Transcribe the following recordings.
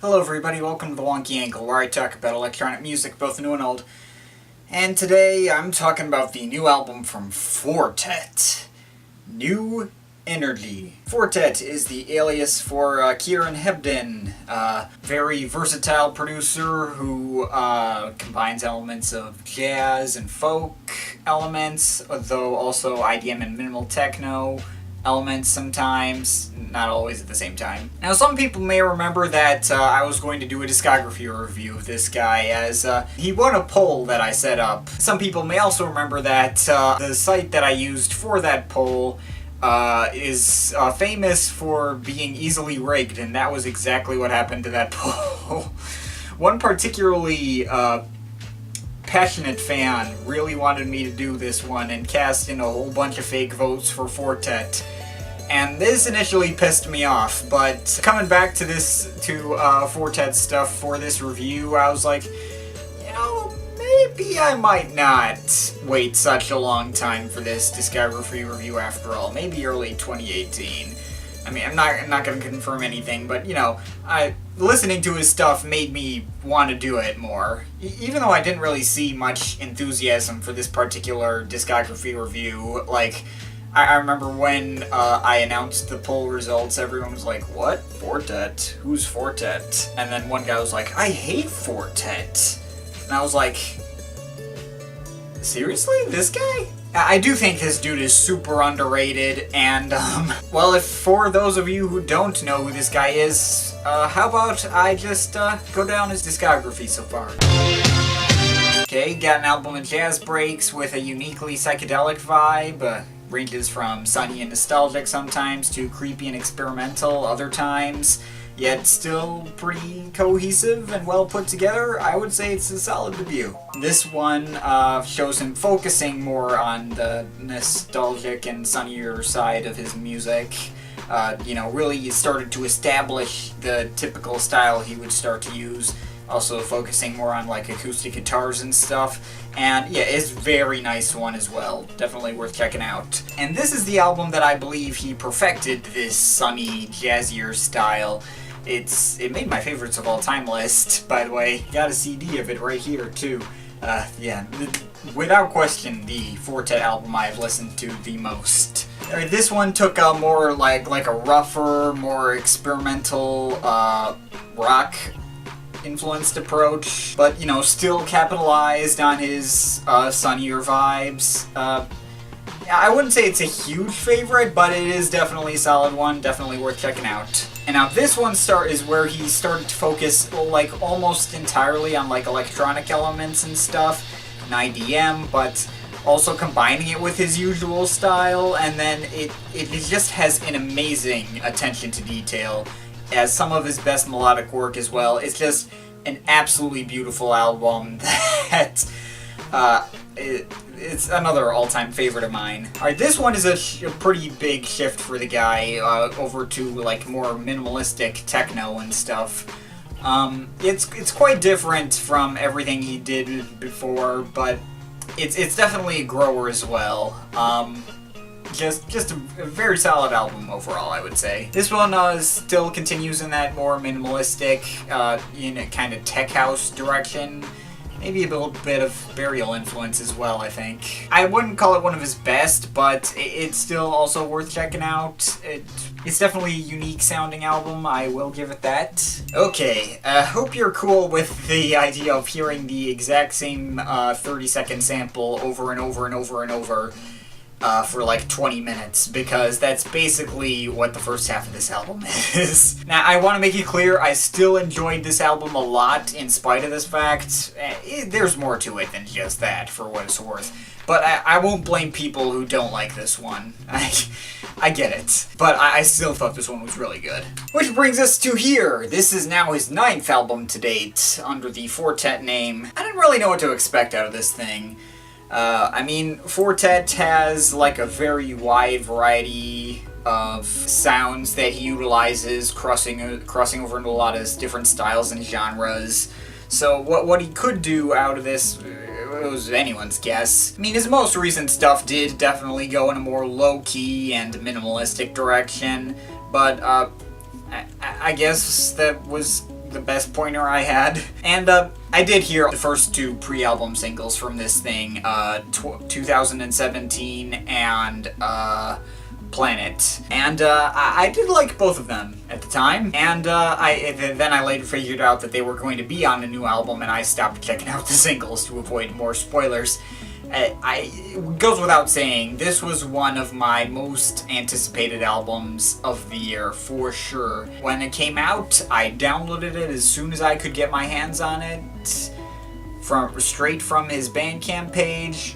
Hello everybody, welcome to the Wonky Angle, where I talk about electronic music, both new and old. And today I'm talking about the new album from Fortet, New Energy. Fortet is the alias for Kieran Hebden, a very versatile producer who combines elements of jazz and folk elements, though also IDM and minimal techno elements sometimes, not always at the same time. Now, some people may remember that I was going to do a discography review of this guy, as he won a poll that I set up. Some people may also remember that the site that I used for that poll is famous for being easily rigged, and that was exactly what happened to that poll. One particularly passionate fan really wanted me to do this one and cast in a whole bunch of fake votes for Fortet. And this initially pissed me off, but coming back to Fortet stuff for this review, I was like, maybe I might not wait such a long time for this discography review after all. Maybe early 2018. I mean, I'm not going to confirm anything, but, listening to his stuff made me want to do it more. Even though I didn't really see much enthusiasm for this particular discography review, I remember when I announced the poll results, everyone was like, what? Fortet? Who's Fortet? And then one guy was like, I hate Fortet. And I was like, seriously? This guy? I do think this dude is super underrated, and, well, if for those of you who don't know who this guy is, how about I just, go down his discography so far. Okay, got an album of jazz breaks with a uniquely psychedelic vibe, ranges from sunny and nostalgic sometimes to creepy and experimental other times, yet still pretty cohesive and well put together. I would say it's a solid debut. This one shows him focusing more on the nostalgic and sunnier side of his music. Really started to establish the typical style he would start to use, also focusing more on acoustic guitars and stuff. And yeah, it's a very nice one as well. Definitely worth checking out. And this is the album that I believe he perfected this sunny, jazzier style. It made my favorites of all time list, by the way. Got a CD of it right here, too. Yeah, without question, the Fortet album I've listened to the most. This one took a more like a rougher, more experimental, rock influenced approach, but, still capitalized on his, sunnier vibes. I wouldn't say it's a huge favorite, but it is definitely a solid one, definitely worth checking out. And now this one is where he started to focus, almost entirely on, electronic elements and stuff, and IDM, but also combining it with his usual style, and then it just has an amazing attention to detail, as some of his best melodic work as well. It's just an absolutely beautiful album that, it's another all-time favorite of mine. Alright, this one is a pretty big shift for the guy, over to, more minimalistic techno and stuff. It's quite different from everything he did before, but it's definitely a grower as well. Just a very solid album overall, I would say. This one still continues in that more minimalistic, kind of tech house direction. Maybe a little bit of burial influence as well, I think. I wouldn't call it one of his best, but it's still also worth checking out. It's definitely a unique sounding album, I will give it that. Okay, hope you're cool with the idea of hearing the exact same 30-second sample over and over and over and over for 20 minutes, because that's basically what the first half of this album is. Now, I want to make it clear, I still enjoyed this album a lot in spite of this fact. There's more to it than just that, for what it's worth. But I won't blame people who don't like this one. I get it. But I still thought this one was really good. Which brings us to here. This is now his 9th album to date, under the Fortet name. I didn't really know what to expect out of this thing. Fortet has, a very wide variety of sounds that he utilizes, crossing over into a lot of different styles and genres. So what he could do out of this, it was anyone's guess. His most recent stuff did definitely go in a more low-key and minimalistic direction, but I guess that was the best pointer I had. And I did hear the first two pre-album singles from this thing, 2017 and Planet. And I did like both of them at the time. And then I later figured out that they were going to be on a new album, and I stopped checking out the singles to avoid more spoilers. It goes without saying, this was one of my most anticipated albums of the year, for sure. When it came out, I downloaded it as soon as I could get my hands on it, straight from his Bandcamp page,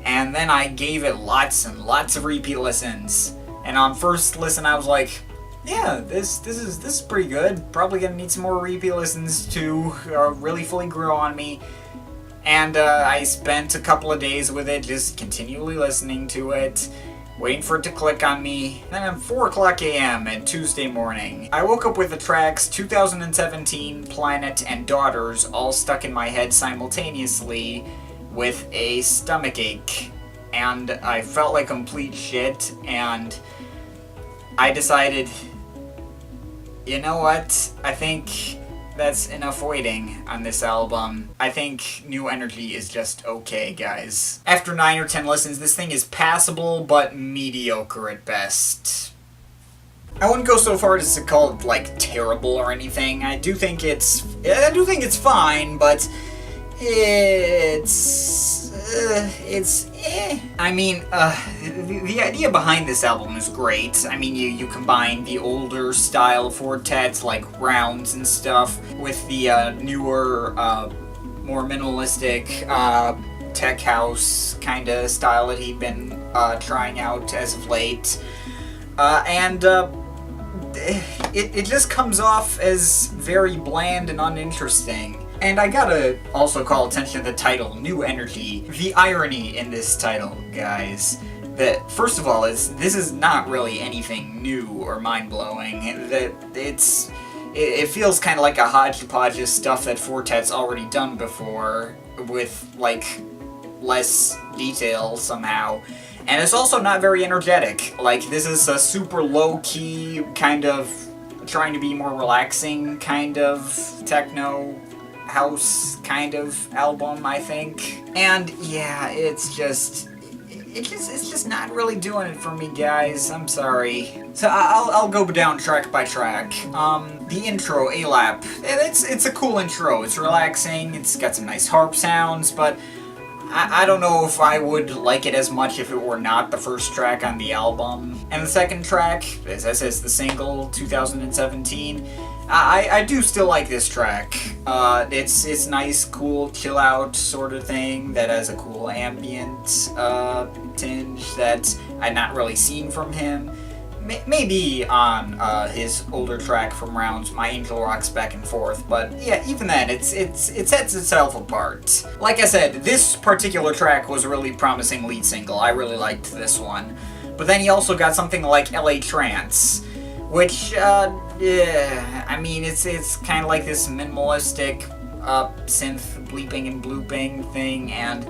and then I gave it lots and lots of repeat listens. And on first listen, I was like, yeah, this is pretty good. Probably gonna need some more repeat listens to really fully grow on me. And I spent a couple of days with it, just continually listening to it, waiting for it to click on me. Then at 4 o'clock a.m. on Tuesday morning, I woke up with the tracks 2017, Planet, and Daughters all stuck in my head simultaneously with a stomachache. And I felt like complete shit, and I decided, you know what, I think that's enough waiting on this album. I think New Energy is just okay, guys. After 9 or 10 listens, this thing is passable, but mediocre at best. I wouldn't go so far as to call it, like, terrible or anything. I do think it's fine, but it's I mean, the idea behind this album is great. I mean, you combine the older style quartets, like Rounds and stuff, with the newer, more minimalistic, tech house kind of style that he'd been trying out as of late. It just comes off as very bland and uninteresting. And I gotta also call attention to the title, New Energy. The irony in this title, guys, that first of all, this is not really anything new or mind-blowing. That it feels kind of like a hodgepodge of stuff that Fortet's already done before, with like less detail somehow. And it's also not very energetic. Like, this is a super low-key, kind of trying to be more relaxing kind of techno house kind of album, I think. And yeah, it's just not really doing it for me, guys. I'm sorry. So I'll go down track by track. The intro, Alap, it's a cool intro. It's relaxing. It's got some nice harp sounds, but I don't know if I would like it as much if it were not the first track on the album. And the second track, as I said, the single, 2017. I do still like this track. It's nice, cool, chill out sort of thing that has a cool ambient tinge that I'd not really seen from him. Maybe on his older track from Rounds, My Angel Rocks Back and Forth, but yeah, even then, it sets itself apart. Like I said, this particular track was a really promising lead single. I really liked this one. But then he also got something like LA Trance, which, yeah, I mean, it's kind of like this minimalistic synth bleeping and blooping thing, and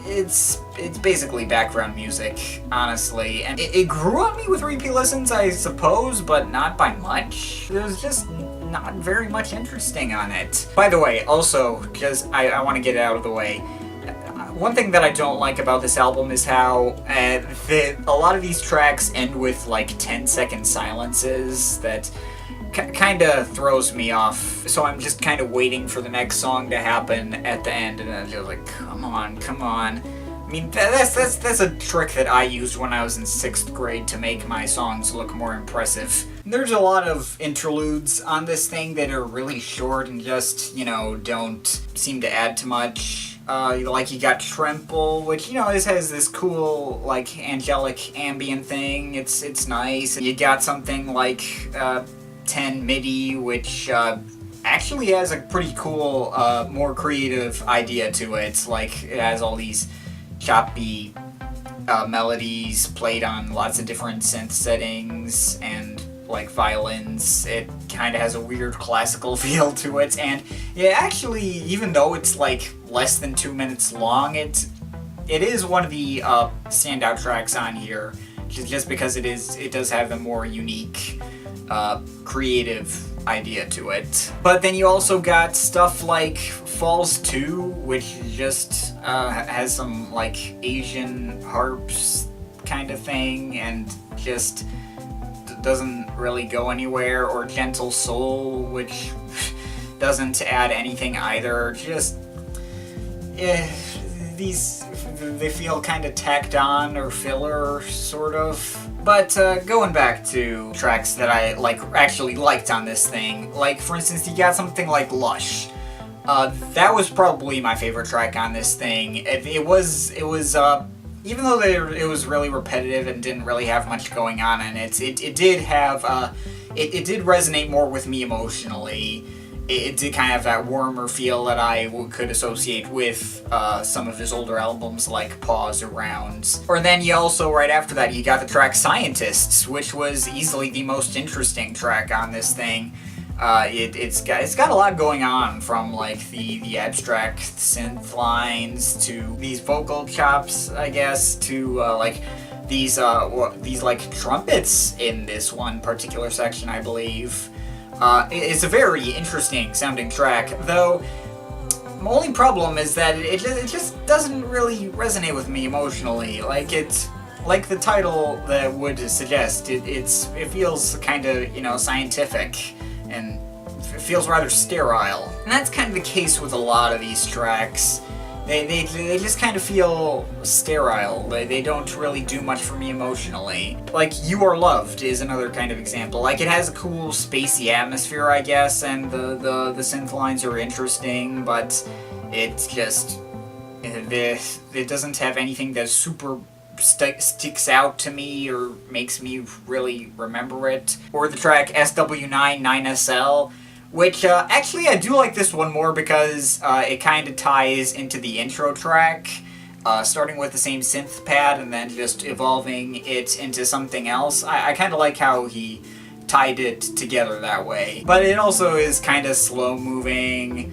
it's basically background music, honestly. And it grew on me with repeat listens, I suppose, but not by much. There's just not very much interesting on it. By the way, also, because I want to get it out of the way, one thing that I don't like about this album is how a lot of these tracks end with like 10-second silences that kind of throws me off. So I'm just kind of waiting for the next song to happen at the end, and I'm just like, come on. I mean, that's a trick that I used when I was in 6th grade to make my songs look more impressive. There's a lot of interludes on this thing that are really short and just, don't seem to add too much. Like, you got Tremble, which, this has this cool, like, angelic ambient thing. It's nice. You got something like 10 Midi, which actually has a pretty cool, more creative idea to it. Like, it has all these choppy melodies played on lots of different synth settings and like violins. It kind of has a weird classical feel to it, and it actually, even though it's like less than 2 minutes long, it is one of the standout tracks on here, just because it does have a more unique creative idea to it. But then you also got stuff like Falls 2, which just has some like Asian harps kind of thing and just doesn't really go anywhere, or Gentle Soul, which doesn't add anything either. Just they feel kind of tacked on or filler, sort of. But going back to tracks that I actually liked on this thing, like for instance, you got something like Lush. That was probably my favorite track on this thing. It was even though it was really repetitive and didn't really have much going on in it, it did have it did resonate more with me emotionally. It did kind of have that warmer feel that I could associate with some of his older albums like Pause or Rounds. Or then you also, right after that, you got the track Scientists, which was easily the most interesting track on this thing. It's got a lot going on, from like the abstract synth lines to these vocal chops, I guess, to like these like trumpets in this one particular section, I believe. It's a very interesting sounding track, though my only problem is that it just doesn't really resonate with me emotionally. Like the title that would suggest, it feels kind of, scientific, and it feels rather sterile. And that's kind of the case with a lot of these tracks. They just kind of feel sterile. They don't really do much for me emotionally. Like You Are Loved is another kind of example. Like, it has a cool spacey atmosphere, I guess, and the synth lines are interesting, but it's just it doesn't have anything that super sticks out to me or makes me really remember it. Or the track SW9 9SL, which, actually I do like this one more because it kind of ties into the intro track, starting with the same synth pad and then just evolving it into something else. I kind of like how he tied it together that way. But it also is kind of slow-moving,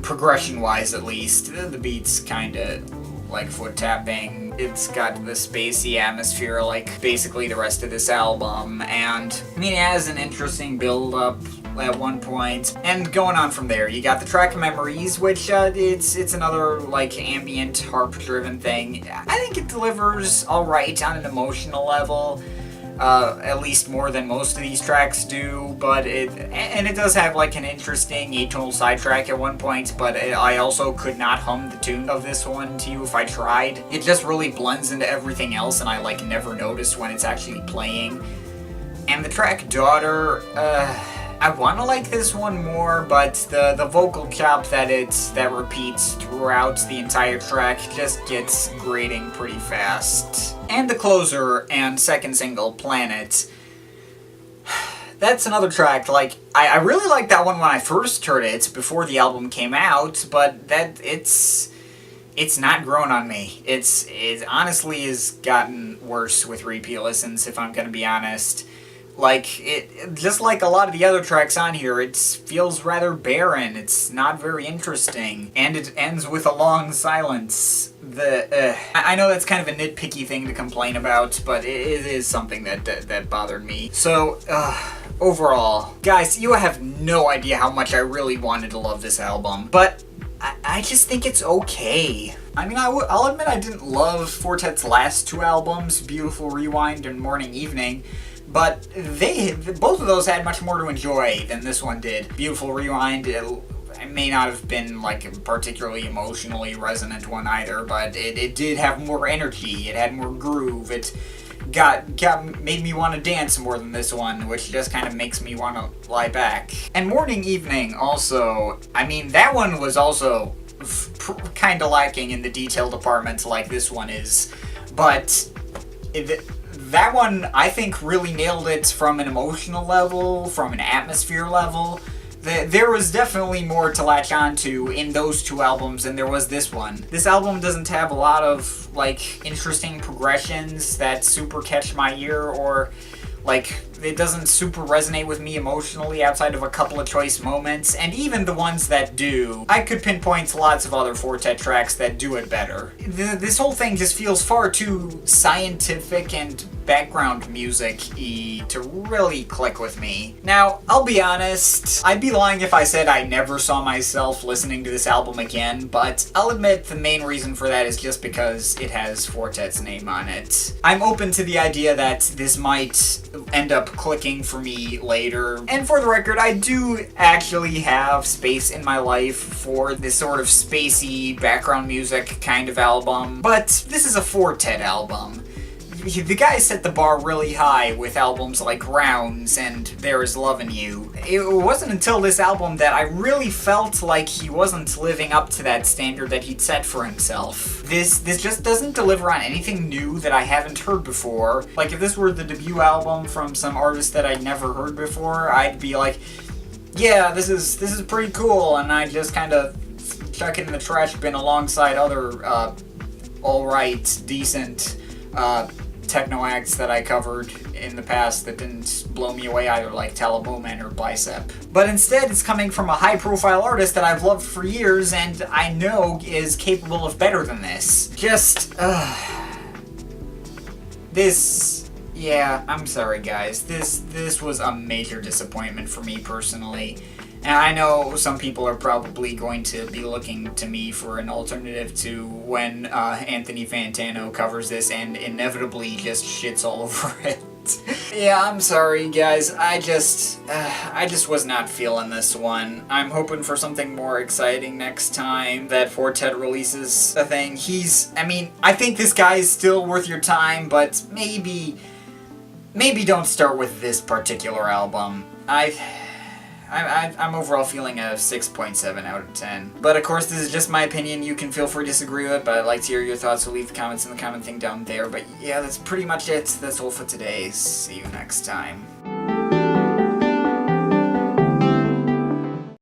progression-wise at least. The beat's kind of like foot-tapping. It's got the spacey atmosphere like basically the rest of this album, and I mean, it has an interesting build-up at one point, and going on from there, you got the track Memories, which it's another like ambient harp-driven thing. I think it delivers alright on an emotional level, at least more than most of these tracks do, but it does have like an interesting atonal sidetrack at one point, but I also could not hum the tune of this one to you if I tried. It just really blends into everything else, and I like never notice when it's actually playing. And the track Daughter, I want to like this one more, but the vocal chop that repeats throughout the entire track just gets grating pretty fast. And the closer and second single, Planet. That's another track, like, I really liked that one when I first heard it, before the album came out, but it's not grown on me. It honestly has gotten worse with repeat listens, if I'm gonna be honest. Like, just like a lot of the other tracks on here, it feels rather barren. It's not very interesting. And it ends with a long silence. I know that's kind of a nitpicky thing to complain about, but it is something that bothered me. So, overall, guys, you have no idea how much I really wanted to love this album, but I just think it's okay. I mean, I'll admit I didn't love Fortet's last two albums, Beautiful Rewind and Morning Evening, but both of those had much more to enjoy than this one did. Beautiful Rewind, it may not have been like a particularly emotionally resonant one either, but it did have more energy, it had more groove, it made me want to dance more than this one, which just kind of makes me want to lie back. And Morning Evening also, I mean, that one was also kind of lacking in the detail department like this one is, but that one, I think, really nailed it from an emotional level, from an atmosphere level. There was definitely more to latch onto in those two albums than there was this one. This album doesn't have a lot of, like, interesting progressions that super catch my ear, or, like, it doesn't super resonate with me emotionally outside of a couple of choice moments, and even the ones that do, I could pinpoint lots of other Fortet tracks that do it better. This whole thing just feels far too scientific and background music-y to really click with me. Now, I'll be honest, I'd be lying if I said I never saw myself listening to this album again, but I'll admit the main reason for that is just because it has Fortet's name on it. I'm open to the idea that this might end up clicking for me later, and for the record, I do actually have space in my life for this sort of spacey background music kind of album, but this is a Fortet album. The guy set the bar really high with albums like Rounds and There Is Love in You. It wasn't until this album that I really felt like he wasn't living up to that standard that he'd set for himself. This just doesn't deliver on anything new that I haven't heard before. Like, if this were the debut album from some artist that I'd never heard before, I'd be like, yeah, this is pretty cool, and I'd just kind of chuck it in the trash bin alongside other, alright, decent, techno acts that I covered in the past that didn't blow me away either, like Talaboman or Bicep. But instead, it's coming from a high-profile artist that I've loved for years and I know is capable of better than this. Yeah, I'm sorry guys. This was a major disappointment for me personally. And I know some people are probably going to be looking to me for an alternative to when Anthony Fantano covers this and inevitably just shits all over it. Yeah, I'm sorry guys, I just was not feeling this one. I'm hoping for something more exciting next time that Fortet releases a thing. I think this guy is still worth your time, but maybe don't start with this particular album. I'm overall feeling a 6.7 out of 10. But of course, this is just my opinion. You can feel free to disagree with it, but I'd like to hear your thoughts, so leave the comments in the comment thing down there. But yeah, that's pretty much it. That's all for today. See you next time.